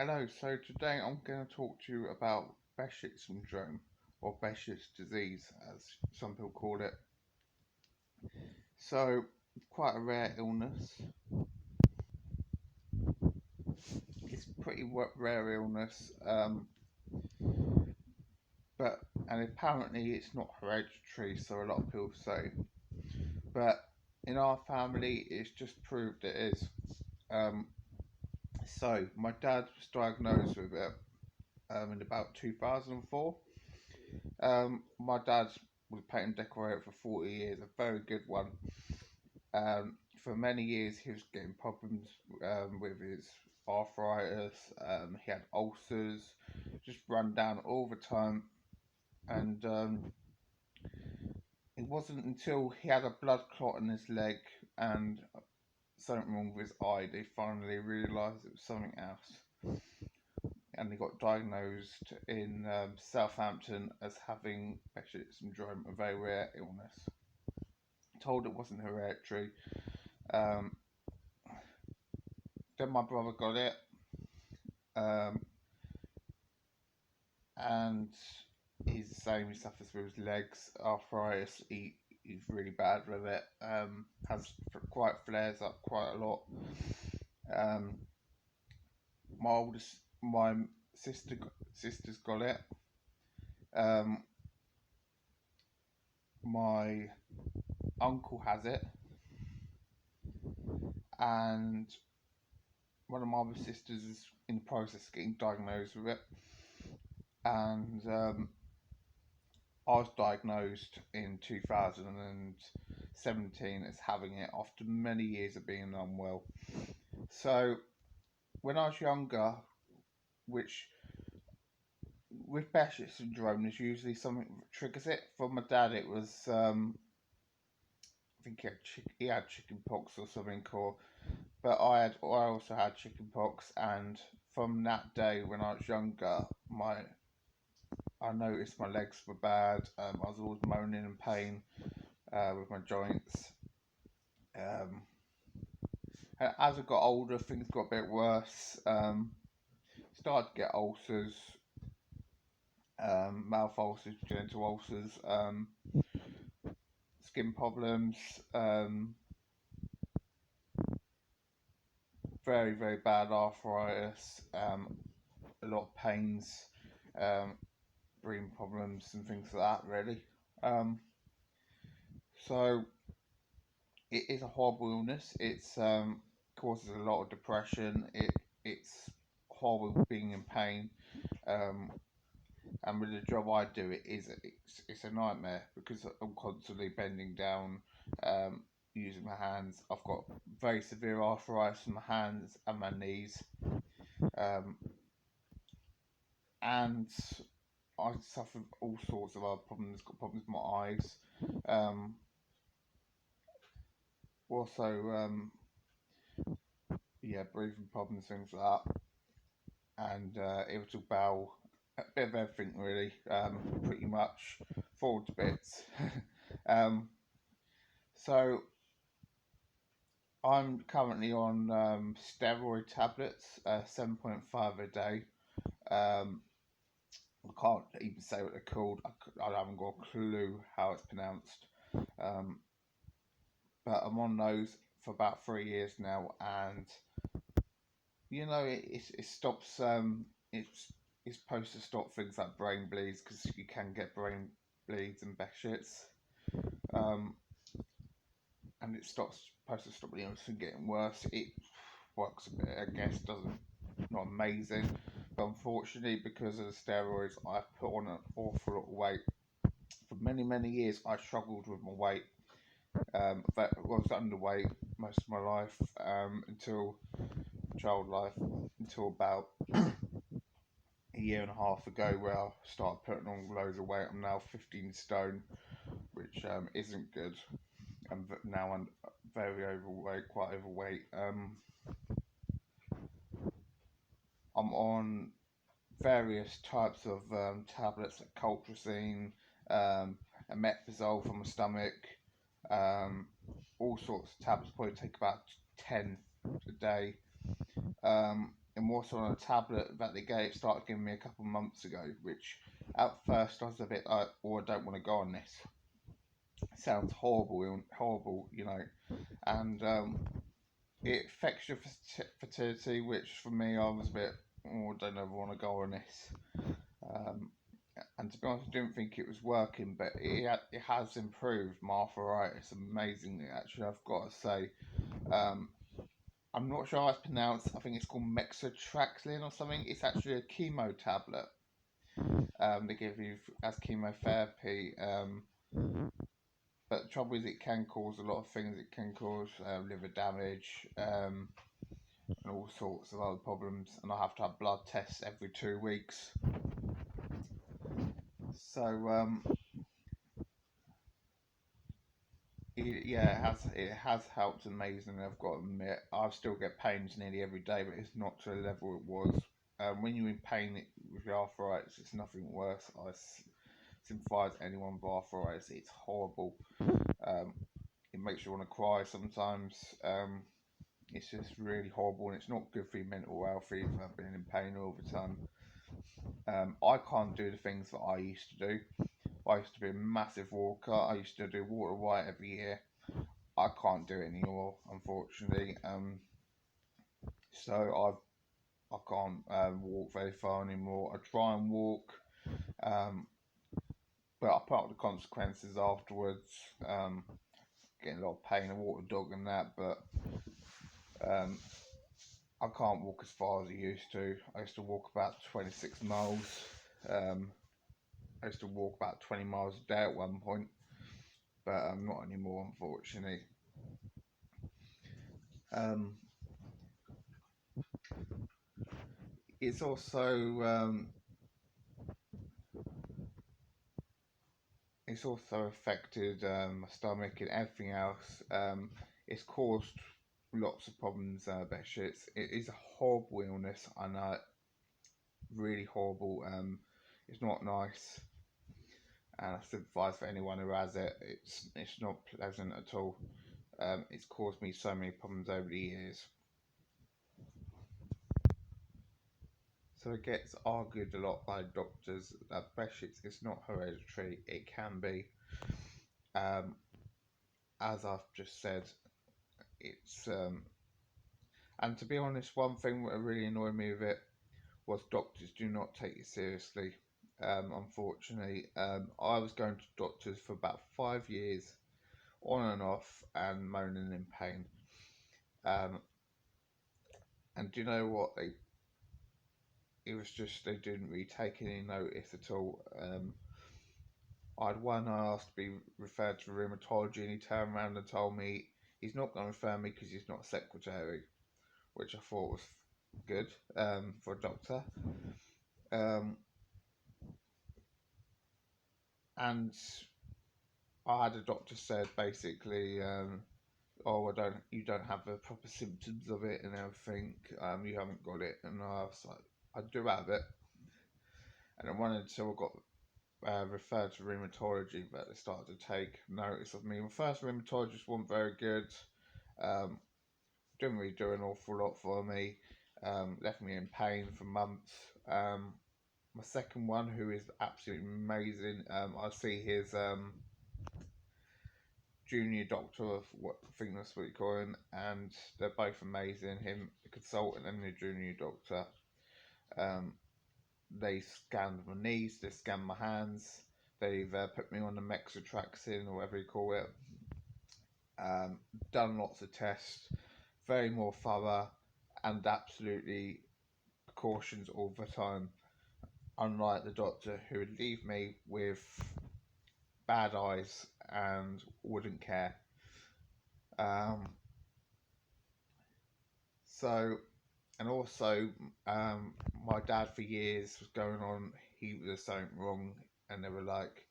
Hello, so today I'm going to talk to you about Behcets syndrome, or Behcets disease as some people call it. So, it's quite a rare illness. It's a pretty rare illness, and apparently it's not hereditary, so a lot of people say. But in our family, it's just proved it is. Um, so, my dad was diagnosed with it in about 2004. My dad was a paint and decorator for 40 years, a very good one. For many years, he was getting problems with his arthritis. He had ulcers, just run down all the time. And it wasn't until he had a blood clot in his leg and something wrong with his eye, they finally realised it was something else. And he got diagnosed in Southampton as having Behcets syndrome, a very rare illness. Told it wasn't hereditary. Um, then my brother got it, um, and he's the same. He suffers with his legs, arthritis. He's really bad with it. Has quite flares up quite a lot. Um, my sister's got it. Um, my uncle has it, and one of my other sisters is in the process of getting diagnosed with it. And I was diagnosed in 2017 as having it after many years of being unwell. So when I was younger, which with Behcets syndrome, there's usually something that triggers it. For my dad, it was I think he had chicken pox or something, but I also had chicken pox, and from that day when I was younger, I noticed my legs were bad. I was always moaning in pain with my joints. Um, and as I got older, things got a bit worse. Started to get ulcers, mouth ulcers, genital ulcers, skin problems, very, very bad arthritis, a lot of pains, um, breathing problems, and things like that, really. Um, so, it is a horrible illness. It's causes a lot of depression. It's horrible being in pain. Um, and with the job I do, it's a nightmare because I'm constantly bending down, using my hands. I've got very severe arthritis in my hands and my knees, um, and I suffer all sorts of other problems. Got problems with my eyes. Um, also, breathing problems, things like that, and irritable bowel, a bit of everything really, pretty much, fall to bits. um, so I'm currently on steroid tablets, 7.5 a day. Um, I can't even say what they're called. I haven't got a clue how it's pronounced. Um, but I'm on those for about 3 years now, and it stops. It's supposed to stop things like brain bleeds because you can get brain bleeds and Behcets. Um, and it's supposed to stop the illness from getting worse. It works a bit, I guess, doesn't not amazing, but unfortunately because of the steroids, I've put on an awful lot of weight. For many years, I struggled with my weight. I was underweight most of my life, until child life, until about a year and a half ago, where I started putting on loads of weight. I'm now 15 stone, which isn't good. Now I'm very overweight, quite overweight. I'm on various types of tablets like colchicine, omeprazole for my stomach, um, all sorts of tablets. Probably take about 10 a day. and also on a tablet that they started giving me a couple of months ago, which at first I was a bit like, oh, I don't want to go on this. It sounds horrible, and it affects your fertility, which for me I was a bit, oh, I don't ever want to go on this. Um, and to be honest, I didn't think it was working, but it has improved my arthritis amazingly. Actually, I've got to say, um, I'm not sure how it's pronounced. I think it's called Mexotraxin or something. It's actually a chemo tablet. They give you as chemotherapy. But the trouble is, it can cause a lot of things. It can cause liver damage and all sorts of other problems. And I have to have blood tests every 2 weeks. So it has helped amazingly. I've got to admit, I still get pains nearly every day, but it's not to the level it was. When you're in pain with your arthritis, it's nothing worse. I sympathise anyone with arthritis. It's horrible. Um, it makes you want to cry sometimes. It's just really horrible, and it's not good for your mental health either. Being in pain all the time. I can't do the things that I used to do. I used to be a massive walker. I used to do water white every year. I can't do it anymore, unfortunately. So I can't walk very far anymore. I try and walk, um, but I put up the consequences afterwards. Getting a lot of pain, a water dog and that, but um, I can't walk as far as I used to. I used to walk about 26 miles. I used to walk about 20 miles a day at one point, but not anymore, unfortunately. Um, it's also affected my stomach and everything else. It's caused lots of problems. Behcets. It is a horrible illness. I know, really horrible. It's not nice, and I sympathise for anyone who has it. It's not pleasant at all. It's caused me so many problems over the years. So it gets argued a lot by doctors that Behcets is not hereditary. It can be. Um, as I've just said, it's and to be honest, one thing that really annoyed me with it was doctors do not take it seriously. Unfortunately, I was going to doctors for about 5 years, on and off, and moaning in pain. Um, and do you know what? It was just they didn't really take any notice at all. I had one I asked to be referred to rheumatology, and he turned around and told me he's not going to refer me because he's not a secretary, which I thought was good for a doctor. Um, and I had a doctor said basically, "Oh, you don't have the proper symptoms of it and everything. You haven't got it." And I was like, "I do have it." And it wasn't until I got referred to rheumatology that they started to take notice of me. My first rheumatologist wasn't very good. Um, didn't really do an awful lot for me. Left me in pain for months. My second one, who is absolutely amazing, I see his junior doctor of what I think that's what you call him, and they're both amazing. Him, the consultant, and the junior doctor. Um, they scanned my knees, they scanned my hands, they've put me on the Mexotraxin or whatever you call it. Done lots of tests, very more thorough, and absolutely precautions all the time. Unlike the doctor who would leave me with bad eyes and wouldn't care. Um, so, and also, my dad for years was going on, he was something wrong, and they were like,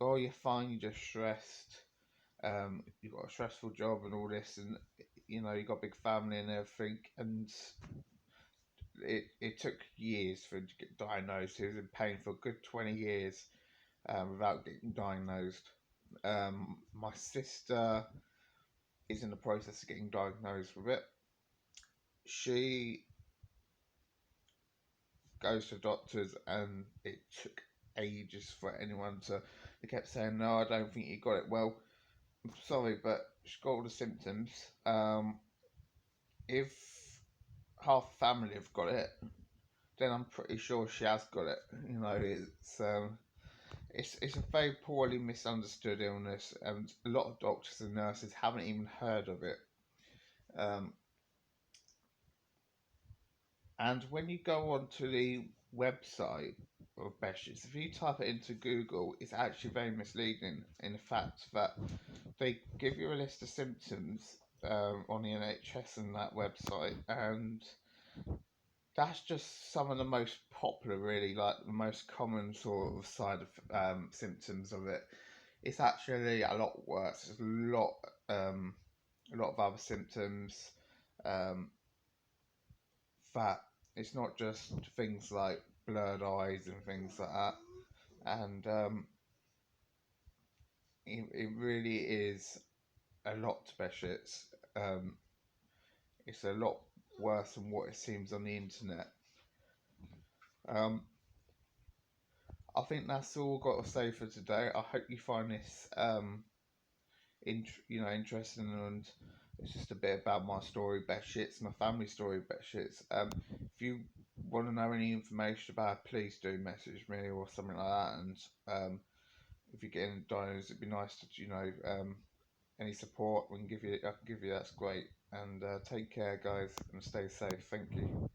"Oh, you're fine, you're just stressed. You've got a stressful job and all this, and you've got a big family and everything." And it took years for him to get diagnosed. He was in pain for a good 20 years without getting diagnosed. My sister is in the process of getting diagnosed with it. She goes to doctors, and it took ages for anyone to. They kept saying, "No, I don't think you got it." Well, I'm sorry, but she's got all the symptoms. If half the family have got it, then I'm pretty sure she has got it. It's a very poorly misunderstood illness, and a lot of doctors and nurses haven't even heard of it. Um, and when you go onto the website of behcets, if you type it into Google, it's actually very misleading in the fact that they give you a list of symptoms on the NHS and that website, and that's just some of the most popular, really, like the most common sort of side of symptoms of it. It's actually a lot worse. There's a lot of other symptoms. Um, that it's not just things like blurred eyes and things like that, and it really is a lot to behcets. Um, it's a lot worse than what it seems on the internet. Um, I think that's all I've got to say for today. I hope you find this interesting, and it's just a bit about my story, behcets, my family story, behcets. If you want to know any information about it, please do message me or something like that. And if you're getting diagnosed, it'd be nice to any support we can give you. I can give you. That's great. And take care, guys, and stay safe. Thank you.